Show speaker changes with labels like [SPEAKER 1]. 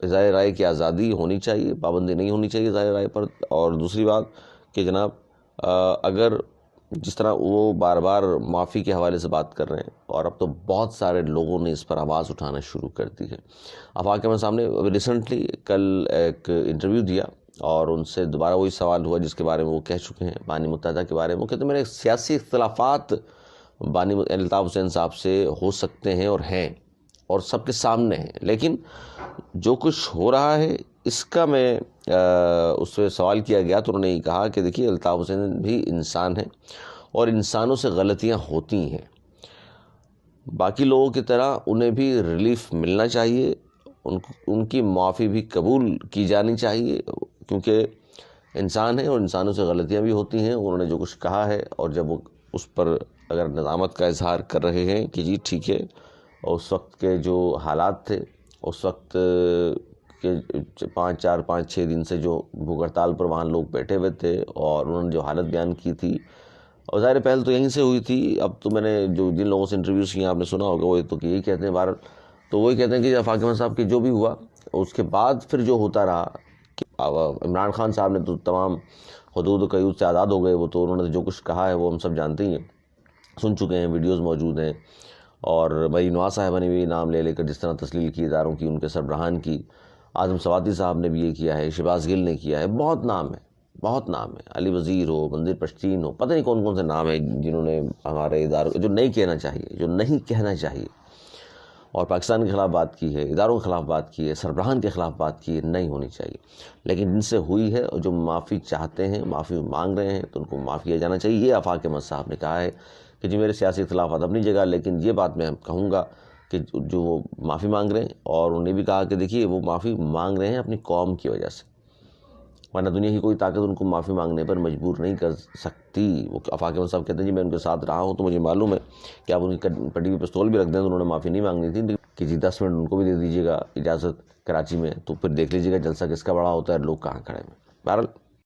[SPEAKER 1] اظہار رائے کی آزادی ہونی چاہیے، پابندی نہیں ہونی چاہیے اظہار رائے پر۔ اور دوسری بات کہ جناب اگر جس طرح وہ بار بار معافی کے حوالے سے بات کر رہے ہیں، اور اب تو بہت سارے لوگوں نے اس پر آواز اٹھانا شروع کر دی ہے۔ آفاق احمد صاحب نے ریسنٹلی کل ایک انٹرویو دیا، اور ان سے دوبارہ وہی سوال ہوا جس کے بارے میں وہ کہہ چکے ہیں بانی متحدہ کے بارے میں۔ وہ کہتے ہیں میرے سیاسی اختلافات بانی الطاف حسین صاحب سے ہو سکتے ہیں اور ہیں، اور سب کے سامنے ہیں، لیکن جو کچھ ہو رہا ہے اس کا میں اس سے سوال کیا گیا تو انہوں نے یہ کہا کہ دیکھیے الطاف حسین بھی انسان ہیں، اور انسانوں سے غلطیاں ہوتی ہیں، باقی لوگوں کی طرح انہیں بھی ریلیف ملنا چاہیے، ان کی معافی بھی قبول کی جانی چاہیے، کیونکہ انسان ہیں اور انسانوں سے غلطیاں بھی ہوتی ہیں۔ انہوں نے جو کچھ کہا ہے، اور جب وہ اس پر اگر ندامت کا اظہار کر رہے ہیں کہ جی ٹھیک ہے، اور اس وقت کے جو حالات تھے، اس وقت کے 5-6 دن سے جو بھوک ہڑتال پر وہاں لوگ بیٹھے ہوئے تھے، اور انہوں نے جو حالت بیان کی تھی، اور ظاہر پہل تو یہیں سے ہوئی تھی۔ اب تو میں نے جو جن لوگوں سے انٹرویوز کیے آپ نے سنا ہوگا، وہ تو یہی کہتے ہیں بہرحال، تو وہی کہتے ہیں کہ آفاق احمد صاحب کی جو بھی ہوا، اس کے بعد پھر جو ہوتا رہا، عمران خان صاحب نے تو تمام حدود و قیود سے آزاد ہو گئے، وہ تو انہوں نے جو کچھ کہا ہے وہ ہم سب جانتے ہی ہیں، سن چکے ہیں، ویڈیوز موجود ہیں۔ اور مریم نواز صاحبہ نے بھی نام لے کر جس طرح تسلیل کی اداروں کی، ان کے سربراہان کی، اعظم سواتی صاحب نے بھی یہ کیا ہے، شہباز گل نے کیا ہے، بہت نام ہے، بہت نام ہے، علی وزیر ہو، منظر پشتین ہو، پتہ نہیں کون کون سے نام ہیں جنہوں نے ہمارے اداروں جو نہیں کہنا چاہیے، اور پاکستان کے خلاف بات کی ہے، اداروں کے خلاف بات کی ہے، سربراہان کے خلاف بات کی ہے، نہیں ہونی چاہیے، لیکن جن سے ہوئی ہے اور جو معافی چاہتے ہیں، معافی مانگ رہے ہیں، تو ان کو معاف کیا جانا چاہیے۔ یہ آفاق احمد صاحب نے کہا ہے کہ جی میرے سیاسی اختلافات اپنی جگہ، لیکن یہ بات میں کہوں گا کہ جو وہ معافی مانگ رہے ہیں، اور انہوں نے بھی کہا کہ دیکھیے وہ معافی مانگ رہے ہیں اپنی قوم کی وجہ سے، ورنہ دنیا کی کوئی طاقت ان کو معافی مانگنے پر مجبور نہیں کر سکتی۔ وہ آفاق احمد صاحب کہتے ہیں جی میں ان کے ساتھ رہا ہوں تو مجھے معلوم ہے کہ آپ ان کی پٹی پہ پستول بھی رکھ دیں تو انہوں نے معافی نہیں مانگنی تھی، کہ جی 10 منٹ ان کو بھی دے دیجیے گا اجازت کراچی میں، تو پھر دیکھ لیجیے گا جلسہ کس کا بڑا ہوتا ہے، لوگ کہاں کھڑے ہیں۔ بہرحال